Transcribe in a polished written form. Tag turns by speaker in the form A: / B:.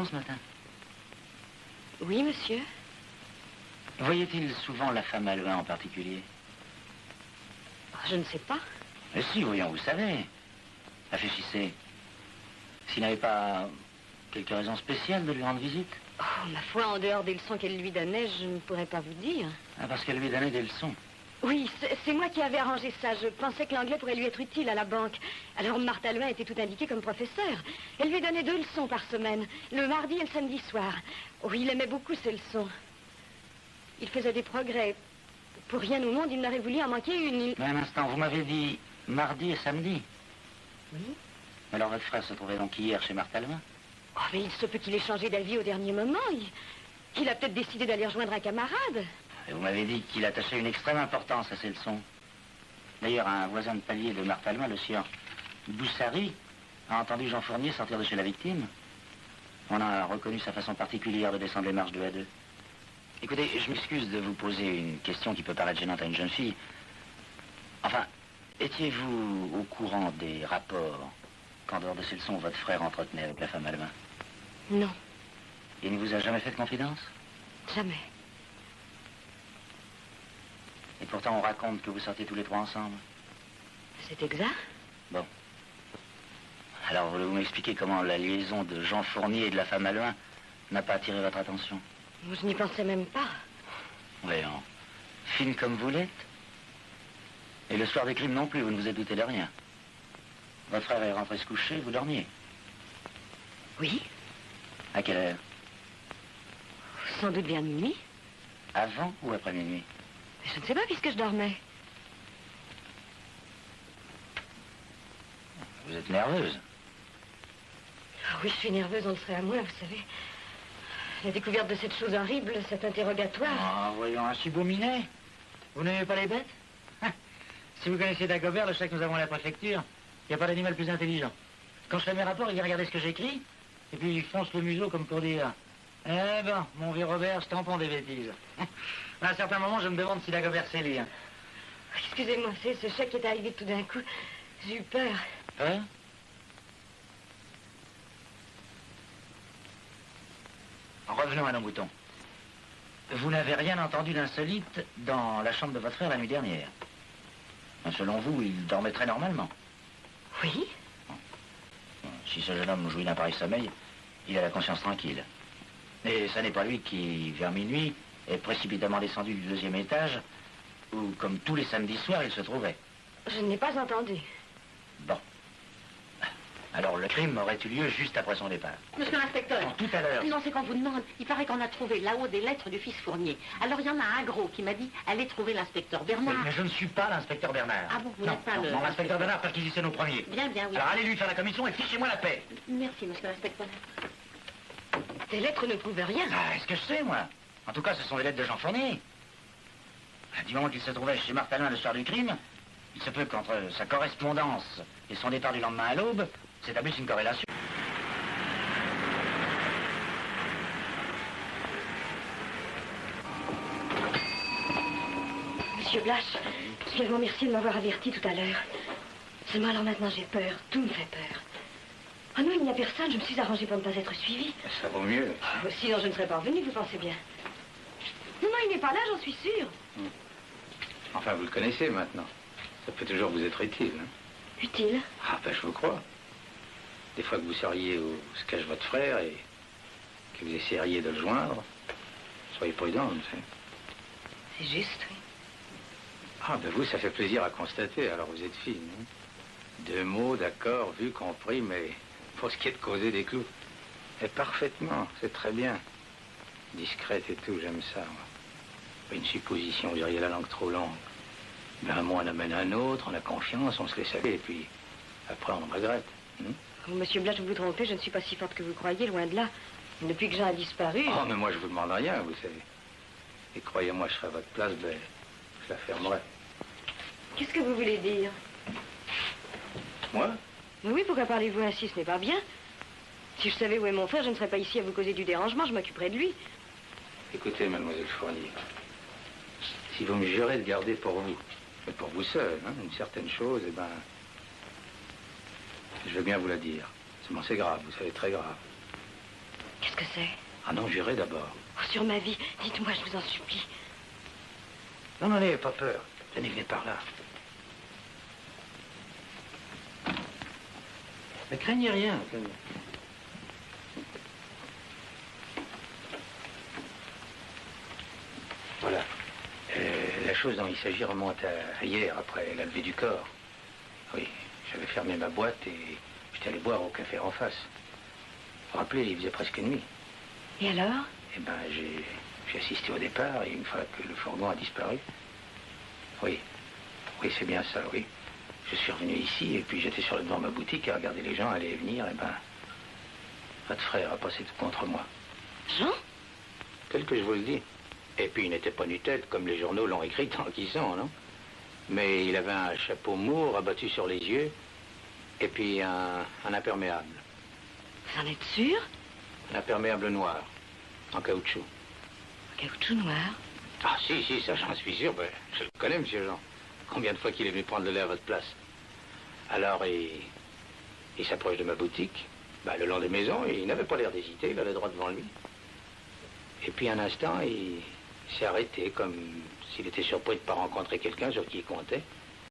A: maison ce matin?
B: Oui, monsieur.
A: Voyait-il souvent la femme à Loin en particulier?
B: Je ne sais pas.
A: Mais si, voyons, vous savez. Réfléchissez. S'il n'avait pas quelque raison spéciale de lui rendre visite?
B: Oh, ma foi, en dehors des leçons qu'elle lui donnait, je ne pourrais pas vous dire.
A: Ah, parce qu'elle lui donnait des leçons.
B: Oui, c'est moi qui avais arrangé ça. Je pensais que l'anglais pourrait lui être utile à la banque. Alors Marthe Alluin était tout indiquée comme professeur. Elle lui donnait 2 leçons par semaine, le mardi et le samedi soir. Oh, il aimait beaucoup ces leçons. Il faisait des progrès. Pour rien au monde, il n'aurait voulu en manquer une.
A: Mais un instant, vous m'avez dit mardi et samedi.
B: Oui.
A: Alors votre frère se trouvait donc hier chez Marthe Alluin?
B: Oh, mais il se peut qu'il ait changé d'avis au dernier moment. Il a peut-être décidé d'aller rejoindre un camarade.
A: Et vous m'avez dit qu'il attachait une extrême importance à ces leçons. D'ailleurs, un voisin de palier de Marthe Alluin, le sieur Boussary, a entendu Jean Fournier sortir de chez la victime. On a reconnu sa façon particulière de descendre les marches 2 à 2. Écoutez, je m'excuse de vous poser une question qui peut paraître gênante à une jeune fille. Enfin, étiez-vous au courant des rapports qu'en dehors de ces leçons, votre frère entretenait avec la femme Alluin?
B: Non,
A: Il ne vous a jamais fait de confidence?
B: jamais.
A: Et pourtant, on raconte que vous sortiez tous les 3 ensemble.
B: C'est exact.
A: Bon. Alors, voulez-vous m'expliquer comment la liaison de Jean Fournier et de la femme Alluin n'a pas attiré votre attention?
B: Je n'y pensais même pas.
A: Voyons, fine comme vous l'êtes. Et le soir des crimes non plus, vous ne vous êtes douté de rien. Votre frère est rentré se coucher, vous dormiez.
B: Oui,
A: À quelle heure?
B: sans doute vers minuit.
A: Avant ou après minuit?
B: Je ne sais pas puisque je dormais.
A: Vous êtes nerveuse.
B: Ah oui, je suis nerveuse, on le serait à moi, vous savez. La découverte de cette chose horrible, cet interrogatoire.
A: Ah, voyons, un si beau minet. Vous n'aimez pas les bêtes? Si vous connaissez Dagobert, le chat que nous avons à la préfecture, il n'y a pas d'animal plus intelligent. Quand je fais mes rapports, il vient regarder ce que j'écris, et puis il fonce le museau comme pour dire « Eh ben, mon vieux Robert, je tampon des bêtises. » À un certain moment, je me demande si Dagobert sait lire.
B: Excusez-moi, c'est ce chèque qui est arrivé tout d'un coup. J'ai eu peur.
A: Peur? Revenons à nos moutons. Vous n'avez rien entendu d'insolite dans la chambre de votre frère la nuit dernière. Selon vous, il dormait très normalement.
B: Oui?
A: Si ce jeune homme jouit d'un pareil sommeil, il a la conscience tranquille. Et ce n'est pas lui qui, vers minuit, est précipitamment descendu du 2e étage, où, comme tous les samedis soirs, il se trouvait.
B: Je n'ai pas entendu.
A: Bon. Alors, le crime aurait eu lieu juste après son départ.
C: Monsieur l'inspecteur.
A: Tout à l'heure.
C: Non, c'est qu'on vous demande. Il paraît qu'on a trouvé là-haut des lettres du fils Fournier. Alors, il y en a un gros qui m'a dit allez trouver l'inspecteur Bernard.
A: Mais je ne suis pas l'inspecteur Bernard.
C: Ah bon, vous
A: non,
C: n'êtes pas
A: non,
C: le...
A: non, l'inspecteur Bernard perquisitionne au premier.
C: Bien, bien, oui.
A: Alors, allez lui faire la commission et fichez-moi la paix.
C: Merci, monsieur l'inspecteur.
B: Ces lettres ne prouvent rien.
A: Ah, est-ce que je sais, moi? En tout cas, ce sont des lettres de Jean Fournier. Du moment qu'il se trouvait chez Marthe Alluin le soir du crime, il se peut qu'entre sa correspondance et son départ du lendemain à l'aube, s'établisse une corrélation.
B: Monsieur Blache, je vais vous remercier de m'avoir averti tout à l'heure. Seulement alors maintenant j'ai peur. Tout me fait peur. Ah non, il n'y a personne. Je me suis arrangée pour ne pas être suivie.
A: Ça vaut mieux.
B: Sinon, je ne serais pas revenue, vous pensez bien. Non, non, il n'est pas là, j'en suis sûre.
D: Enfin, vous le connaissez maintenant. Ça peut toujours vous être utile. Hein.
B: Utile?
D: Ah, ben, je vous crois. Des fois que vous seriez où se cache votre frère et que vous essayeriez de le joindre, soyez prudent, vous savez.
B: C'est juste, oui.
D: Ah, ben vous, ça fait plaisir à constater, alors vous êtes fine. Hein. 2 mots, d'accord, vu, compris, mais pour ce qui est de causer des clous. Et parfaitement, c'est très bien. Discrète et tout, j'aime ça, moi. Pas une supposition, vous auriez la langue trop longue. Ben, un mot en amène un autre, on a confiance, on se laisse aller, et puis après on regrette.
B: Oh, monsieur Blache, vous vous trompez, je ne suis pas si forte que vous croyez, loin de là. Depuis que Jean a disparu...
D: Oh, mais moi, je vous demande rien, vous savez. Et croyez-moi, je serai à votre place, ben, je la fermerai.
B: Qu'est-ce que vous voulez dire?
D: Moi?
B: Oui, pourquoi parlez-vous ainsi? Ce n'est pas bien. Si je savais où est mon frère, je ne serais pas ici à vous causer du dérangement, je m'occuperais de lui.
D: Écoutez, mademoiselle Fournier, si vous me jurez de garder pour vous, mais pour vous seul, hein, une certaine chose, eh ben, je veux bien vous la dire. Seulement, c'est grave, vous savez, très grave.
B: Qu'est-ce que c'est?
D: Ah non, j'irai d'abord.
B: Oh, sur ma vie, dites-moi, je vous en supplie.
D: Non, non, n'ayez pas peur. Tenez, venez par là. Ne craignez rien. Voilà. La chose dont il s'agit remonte à hier, après la levée du corps. Oui, j'avais fermé ma boîte et j'étais allé boire au café en face. Vous vous rappelez, il faisait presque nuit.
B: Et alors?
D: Eh ben, j'ai assisté au départ et une fois que le fourgon a disparu. Oui, oui, c'est bien ça, oui. Je suis revenu ici et puis j'étais sur le devant de ma boutique à regarder les gens aller et venir. Et ben, votre frère a passé tout contre moi.
B: Jean?
D: Tel que je vous le dis. Et puis il n'était pas nu tête comme les journaux l'ont écrit tant qu'ils sont, non? Mais il avait un chapeau mou rabattu sur les yeux et puis un imperméable.
B: Vous en êtes sûr?
D: Un imperméable noir, en caoutchouc.
B: Caoutchouc noir.
D: Ah si, ça j'en suis sûr. Ben, je le connais, monsieur Jean. Combien de fois qu'il est venu prendre le lait à votre place? Alors il s'approche de ma boutique, ben, le long des maisons, et il n'avait pas l'air d'hésiter, il allait droit devant lui. Et puis un instant, il s'est arrêté, comme s'il était surpris de ne pas rencontrer quelqu'un sur qui il comptait.